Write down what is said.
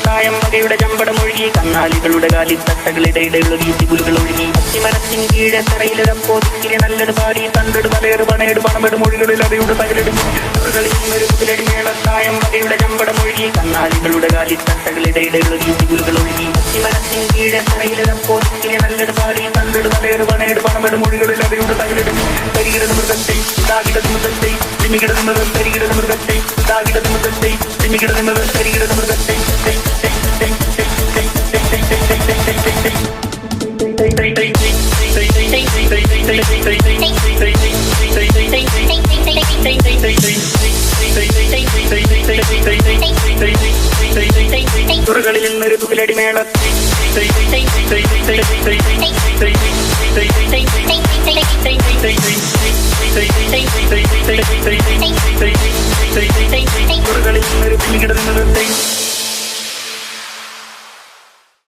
തായം വകയുടെ ചമ്പടമൊഴുകി കന്നാലികളുടെ കാലിത്തട്ടകളിടയിടൊഴുകി തികുലുകൾ ഒഴുകി അത്തിമരത്തിൻ കീഴെ തറയിലപ്പോ തിക്കിരി നല്ലത് പാടി തണ്ടട് തലയേറ് പണയേട് പണമെട് മൊഴികളിൽ അവയുടെ തകലിടും തായം വകയുടെ ചമ്പടമൊഴുകി കന്നാലികളുടെ കാലിത്തട്ടകളിടയിടൊഴുകി തികുലുകൾ ഒഴുകി അത്തിമരത്തിൻ കീഴെ തറയിലപ്പോ തിക്കിരി നല്ലത് പാടി തണ്ടട് തലയേറ് പണയേട് പണമെട് മൊഴികളിൽ അവയുടെ തകലിടും തരികിടത് മൃഗത്തെ താകിടത് മൃഗത്തെ തിമികിടത് മൃഗം തരികിടത് മൃഗത്തെ താകിടത് മൃഗത്തെ തിമികിടത് മൃഗം തരികിടത് മൃഗത്തെ തുറകളിൽ നിന്നൊരു തുകിലടി മേളത്തെ തുറകളിൽ നിന്നൊരു പിന്നികിടന്ന്